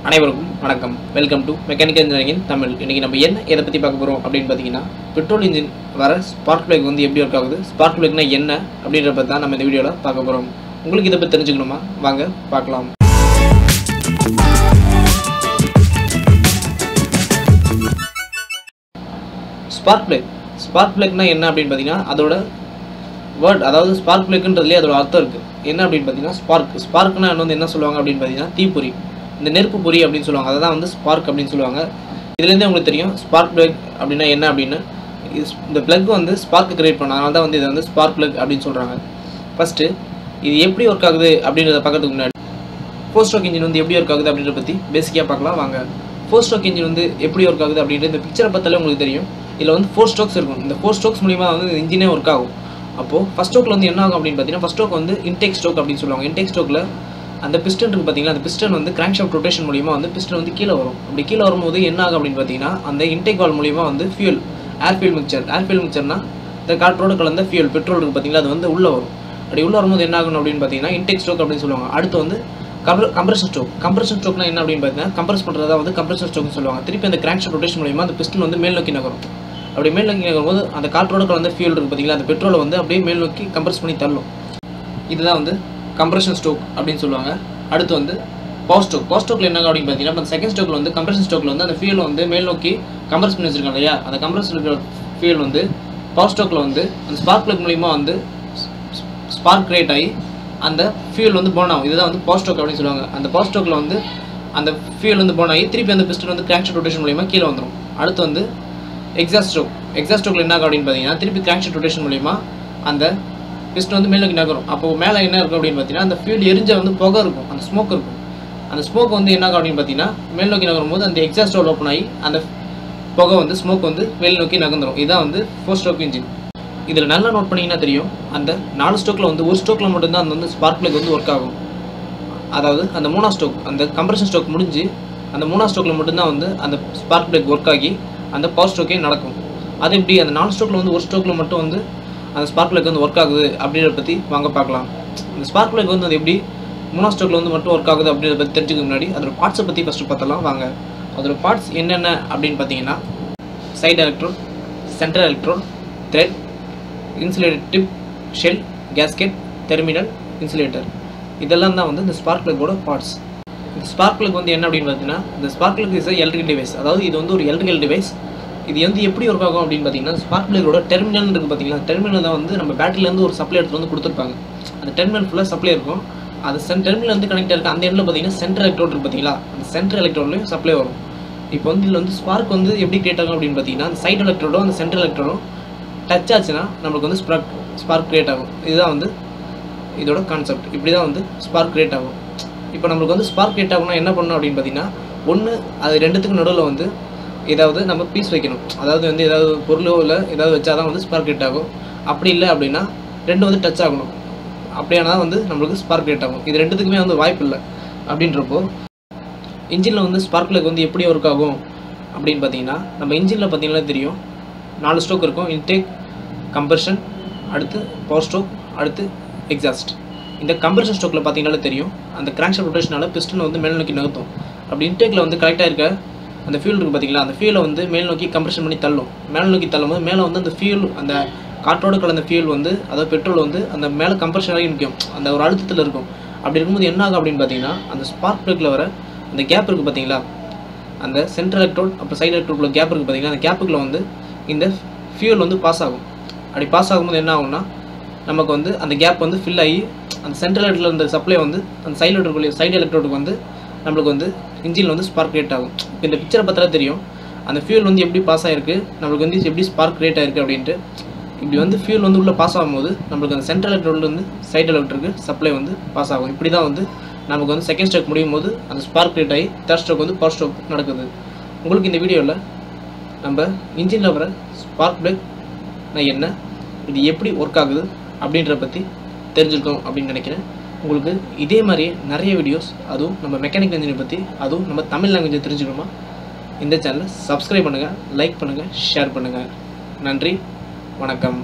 அனைவருக்கும் வணக்கம். Welcome to mechanical engineering Tamil. இன்றைக்கி நம்ம என்ன எதை பற்றி பார்க்க போகிறோம் அப்படின்னு பார்த்தீங்கன்னா, பெட்ரோல் இன்ஜின் வர ஸ்பார்க் பிளக் வந்து எப்படி ஒர்க் ஆகுது, ஸ்பார்க் பிளக்னா என்ன அப்படின்றத பற்றி தான் நம்ம இந்த வீடியோவில் பார்க்க போகிறோம். உங்களுக்கு இதை பற்றி தெரிஞ்சுக்கணுமா? வாங்க பார்க்கலாம். ஸ்பார்க் பிளக்னா என்ன அப்படின்னு பார்த்தீங்கன்னா, அதோட வேர்ட், அதாவது ஸ்பார்க் பிளக்ன்றதுலேயே அதோட அர்த்தம் இருக்குது. என்ன அப்படின்னு பார்த்தீங்கன்னா, ஸ்பார்க்னா வந்து என்ன சொல்லுவாங்க அப்படின்னு பார்த்தீங்கன்னா, தீப்பொறி, இந்த நெருப்பு பொறி அப்படின்னு சொல்லுவாங்க. அதை தான் வந்து ஸ்பார்க் அப்படின்னு சொல்லுவாங்க. இதுலேருந்தே உங்களுக்கு தெரியும் ஸ்பார்க் பிளக் அப்படின்னா என்ன அப்படின்னு. இந்த பிளக் வந்து ஸ்பார்க் கிரியேட் பண்ண, அதனால தான் வந்து இதை வந்து ஸ்பார்க் பிளக் அப்படின்னு சொல்கிறாங்க. ஃபஸ்ட்டு இது எப்படி ஒர்க் ஆகுது அப்படின்றத பார்க்கறதுக்கு முன்னாடி ஃபோர் ஸ்ட்ரோக் இன்ஜின் வந்து எப்படி ஒர்க் ஆகுது அப்படின்றத பற்றி பேசிக்காக பார்க்கலாம் வாங்க. ஃபோர் ஸ்ட்ரோக் இன்ஜின் வந்து எப்படி ஒர்க் ஆகுது அப்படின்றது இந்த பிக்சரை பார்த்தாலே உங்களுக்கு தெரியும். இதில் வந்து 4 ஸ்ட்ரோக்ஸ் இருக்கும். இந்த 4 ஸ்ட்ரோக்ஸ் மூலிமா வந்து இந்த இன்ஜினே ஒர்க் ஆகும். அப்போது ஃபஸ்ட் ஸ்ட்ரோக்கில் வந்து என்ன ஆகும் அப்படின்னு பார்த்தீங்கன்னா, ஃபஸ்ட் ஸ்ட்ரோக் வந்து இன்டேக் ஸ்ட்ரோக் அப்படின்னு சொல்லுவாங்க. இன்டேக் ஸ்ட்ரோக்கில் அந்த பிஸ்டன் இருக்குது பார்த்தீங்கன்னா, அந்த பிஸ்டன் வந்து கிராங்க்ஷாஃப்ட் ரொட்டேஷன் மூலிமா வந்து பிஸ்டன் வந்து கீழே வரும். அப்படி கீழே வரும்போது என்ன ஆகும் அப்படின்னு பார்த்தீங்கன்னா, அந்த இன்டேக் வால் மூலிமா வந்து ஏர் ஃபியூல் மிக்சர்னா இந்த காற்றோடு கலந்த ஃபியூல், பெட்ரோல் இருக்குது பார்த்தீங்களா, அது வந்து உள்ளே வரும். அப்படி உள்ளே வரும்போது என்ன ஆகும் அப்படின்னு பார்த்தீங்கன்னா, இன்டேக் ஸ்ட்ரோக் அப்படின்னு சொல்லுவாங்க. அடுத்து வந்து கம்ப்ரஷன் ஸ்ட்ரோக்னா என்ன அப்படின்னு பார்த்தீங்கன்னா, கம்ப்ரஸ் பண்ணுறதா வந்து கம்ப்ரஷன் ஸ்ட்ரோக்னு சொல்லுவாங்க. திருப்பி அந்த கிராங்க்ஷாஃப்ட் ரொட்டேஷன் மூலிமா அந்த பிஸ்டன் வந்து மேல் நோக்கி நகரும். அப்படி மேல் நோக்கி நகரும்போது அந்த காற்றோடு கலந்த ஃபியூல் இருக்குது பார்த்தீங்களா, அந்த பெட்ரோலை வந்து அப்படியே மேல் நோக்கி கம்ப்ரஸ் பண்ணி தள்ளும். இதுதான் வந்து கம்ப்ரஷன் ஸ்ட்ரோக் அப்படின்னு சொல்லுவாங்க. அடுத்து வந்து பவர் ஸ்ட்ரோக்கில் என்ன அப்படின்னு பார்த்தீங்கன்னா, அந்த செகண்ட் ஸ்ட்ரோக்கில் வந்து கம்ப்ரஷன் ஸ்ட்ரோக்கில் வந்து அந்த ஃபியூல் வந்து மேல் நோக்கி கம்ப்ரஸ் பண்ணி வச்சிருக்காங்க இல்லையா, அந்த கம்ப்ரஸ் இருக்கிற ஃபியூல் வந்து பவர் ஸ்ட்ரோக்கில் வந்து அந்த ஸ்பார்க் பிளக் மூலிமா வந்து ஸ்பார்க் கிரியேட் ஆகி அந்த ஃபியூல் வந்து போன் ஆகும். இதுதான் வந்து பவர் ஸ்ட்ரோக் அப்படின்னு சொல்லுவாங்க. அந்த பவர் ஸ்ட்ரோக்கில் வந்து அந்த ஃபியூல் வந்து போன் ஆகி திருப்பி அந்த பிஸ்டன் வந்து கிராங்க்ஷாஃப்ட் ரொட்டேஷன் மூலிமா கீழே வந்துடும். அடுத்து வந்து எக்ஸாஸ்ட் ஸ்ட்ரோக்கில் என்ன ஆகும் அப்படின்னு பார்த்தீங்கன்னா, திருப்பி கிராங்க்ஷாஃப்ட் ரொட்டேஷன் மூலிமா அந்த பிஸ்டன் வந்து மேல் நோக்கி நகரும். அப்போது மேலே என்ன இருக்கும் அப்படின்னு பார்த்தீங்கன்னா, அந்த ஃபியூல் எரிஞ்ச வந்து புகை இருக்கும், அந்த ஸ்மோக் இருக்கும். அந்த ஸ்மோக் வந்து என்ன ஆகும் அப்படின்னு பார்த்தீங்கன்னா, மேல் நோக்கி நகரும் போது அந்த எக்ஸாஸ்ட் டோர் ஓப்பன் ஆகி அந்த புகை வந்து ஸ்மோக் வந்து மேல் நோக்கி நகர்ந்துடும். இதுதான் வந்து 4 ஸ்ட்ரோக் இன்ஜின். இதில் நல்லா நோட் பண்ணிங்கன்னா தெரியும், அந்த 4 ஸ்ட்ரோக்கில் வந்து ஒரு ஸ்ட்ரோக்கில் மட்டும்தான் அந்த வந்து ஸ்பார்க் பிளக் வந்து ஒர்க் ஆகும். அதாவது அந்த 3ஆம் ஸ்ட்ரோக், அந்த கம்ப்ரஷன் ஸ்ட்ரோக் முடிஞ்சு அந்த 3ஆம் ஸ்ட்ரோக்கில் மட்டும்தான் வந்து அந்த ஸ்பார்க் பிளக் ஒர்க் ஆகி அந்த பவர் ஸ்ட்ரோக்கே நடக்கும். அது எப்படி அந்த 4 ஸ்ட்ரோக்கில் வந்து ஒரு ஸ்ட்ரோக்கில் மட்டும் வந்து அந்த ஸ்பார்க் பிளக் வந்து ஒர்க் ஆகுது அப்படின்றத பற்றி வாங்க பார்க்கலாம். அந்த ஸ்பார்க் பிளக் வந்து அது எப்படி 3ஆம் ஸ்ட்ரோக்கில் வந்து மட்டும் ஒர்க் ஆகுது அப்படின்றத பற்றி தெரிஞ்சுக்க முன்னாடி அதோட பார்ட்ஸை பற்றி ஃபஸ்ட்டு பார்த்தலாம் வாங்க. அதோட பார்ட்ஸ் என்னென்ன அப்படின்னு பார்த்தீங்கன்னா, side electrode, central electrode, thread, insulator tip, shell, gasket, terminal, insulator, இதெல்லாம் தான் வந்து இந்த ஸ்பார்க் பிளக்கோட பார்ட்ஸ். இந்த ஸ்பார்க் பிளக் வந்து என்ன அப்படின்னு பார்த்தீங்கன்னா, இந்த spark plug is electrical device. அதாவது இது வந்து ஒரு எலக்ட்ரிக்கல் டிவைஸ். இது வந்து எப்படி ஒர்க் ஆகும் அப்படின்னு பார்த்தீங்கன்னா, ஸ்பார்க் பிளக்கோட டெர்மினல் இருக்குது பார்த்தீங்களா, டெர்மினல் தான் வந்து நம்ம பேட்டரியிலேருந்து ஒரு சப்ளை எடுத்து வந்து கொடுத்துருப்பாங்க. அந்த டெர்மினல் ஃபுல்லாக சப்ளை இருக்கும். அது டெர்மினல் வந்து கனெக்ட் இருக்குது. அந்த எண்டில் பார்த்தீங்கன்னா சென்ட்ரல் எலக்ட்ரோட் இருக்குது பார்த்தீங்களா, அந்த சென்ட்ரல் எலக்ட்ரோட்லையும் சப்ளை வரும். இப்போ வந்து இதில் வந்து ஸ்பார்க் வந்து எப்படி கிரியேட் ஆகும் அப்படின்னு பார்த்தீங்கன்னா, அந்த சைடு எலக்ட்ரோடும் அந்த சென்ட்ரல் எலக்ட்ரோடும் டச் ஆச்சுன்னா நம்மளுக்கு வந்து ஸ்பார்க் கிரியேட் ஆகும். இதுதான் வந்து இதோட கான்செப்ட். இப்படி தான் வந்து ஸ்பார்க் கிரியேட் ஆகும். இப்போ நம்மளுக்கு வந்து ஸ்பார்க் கிரியேட் ஆகும்னா என்ன பண்ணணும் அப்படின்னு பார்த்தீங்கன்னா, ஒன்று அது ரெண்டுத்துக்கு நடுவில் வந்து ஏதாவது நம்ம பீஸ் வைக்கணும். அதாவது வந்து ஏதாவது பொருளோ இல்லை ஏதாவது வச்சா தான் வந்து ஸ்பார்க் கிரியேட் ஆகும். அப்படி இல்லை அப்படின்னா ரெண்டு வந்து டச் ஆகணும். அப்படியானா வந்து நம்மளுக்கு ஸ்பார்க் கிரியேட் ஆகும். இது ரெண்டுத்துக்குமே வந்து வாய்ப்பு இல்லை. அப்படின்றப்போ இன்ஜினில் வந்து ஸ்பார்க் பிளக் வந்து எப்படி ஒர்க் ஆகும் அப்படின்னு பார்த்தீங்கன்னா, நம்ம இன்ஜினில் பார்த்தீங்கன்னா தெரியும் 4 ஸ்ட்ரோக் இருக்கும். இன்டேக், கம்ப்ரஷன், அடுத்து பவர் ஸ்ட்ரோக், அடுத்து எக்ஸாஸ்ட். இந்த கம்ப்ரஷன் ஸ்ட்ரோக்கில் பார்த்தீங்கன்னாலே தெரியும், அந்த கிராங்க்ஷாஃப்ட் ரொட்டேஷனால் பிஸ்டன் வந்து மேல் நோக்கி நகர்த்தும். அப்படி இன்டேக்கில் வந்து கரெக்டாக இருக்க அந்த ஃபியூல் இருக்குது பார்த்தீங்களா, அந்த ஃபியூலை வந்து மேல் நோக்கி கம்ப்ரஷன் பண்ணி தள்ளும். மேல் நோக்கி தள்ளும்போது மேலே வந்து அந்த ஃபியூல், அந்த காற்றோடு கலந்த ஃபியூல் வந்து, அதாவது பெட்ரோல் வந்து அந்த மேலே கம்ப்ரஷன் ஆகி நிற்கும், அந்த ஒரு அழுத்தத்தில் இருக்கும். அப்படி இருக்கும்போது என்ன ஆகும் அப்படின்னு பார்த்தீங்கன்னா, அந்த ஸ்பார்க் பிளக்கில் வர அந்த கேப் இருக்குது பார்த்தீங்களா, அந்த சென்ட்ரல் எலக்ட்ரோட் அப்புறம் சைடு எலக்ட்ரோட்ல கேப் இருக்குது பார்த்தீங்கன்னா, அந்த கேப்புக்குள்ள வந்து இந்த ஃபியூல் வந்து பாஸ் ஆகும். அப்படி பாஸ் ஆகும்போது என்ன ஆகும்னா, நமக்கு வந்து அந்த கேப் வந்து ஃபில் ஆகி அந்த சென்ட்ரல் எலக்ட்ரோட்ல இருந்த சப்ளை வந்து அந்த சைடு எலக்ட்ரோடுக்கு வந்து நம்மளுக்கு வந்து இன்ஜினில் வந்து ஸ்பார்க் கிரியேட் ஆகும். இப்போ இந்த பிக்சரை பார்த்தாலே தெரியும், அந்த ஃபியூல் வந்து எப்படி பாஸ் ஆகிருக்கு, நம்மளுக்கு வந்து எப்படி ஸ்பார்க் கிரியேட் ஆகிருக்கு அப்படின்ட்டு. இப்படி வந்து ஃபியூல் வந்து உள்ளே பாஸ் ஆகும்போது நம்மளுக்கு அந்த சென்ட்ரல் எலக்ட்ரோட்லேருந்து சைடு எலக்ட்ருக்கு சப்ளை வந்து பாஸ் ஆகும். இப்படி தான் வந்து நமக்கு வந்து செகண்ட் ஸ்ட்ரோக் முடியும் போது அந்த ஸ்பார்க் கிரியேட் ஆகி தேர்ட் ஸ்ட்ரோக் வந்து பவர் ஸ்ட்ரோக் நடக்குது. உங்களுக்கு இந்த வீடியோவில் நம்ம இன்ஜினில் வர ஸ்பார்க் பிளக்னா என்ன, இது எப்படி ஒர்க் ஆகுது அப்படின்றத பற்றி தெரிஞ்சுருக்கோம் அப்படின்னு நினைக்கிறேன். உங்களுக்கு இதே மாதிரியே நிறைய வீடியோஸ், அதுவும் நம்ம மெக்கானிக்கல் இன்ஜினியரிங் பற்றி, அதுவும் நம்ம தமிழ் லாங்குவேஜை தெரிஞ்சுக்கணுமா, இந்த சேனலை சப்ஸ்கிரைப் பண்ணுங்கள், லைக் பண்ணுங்கள், ஷேர் பண்ணுங்கள். நன்றி, வணக்கம்.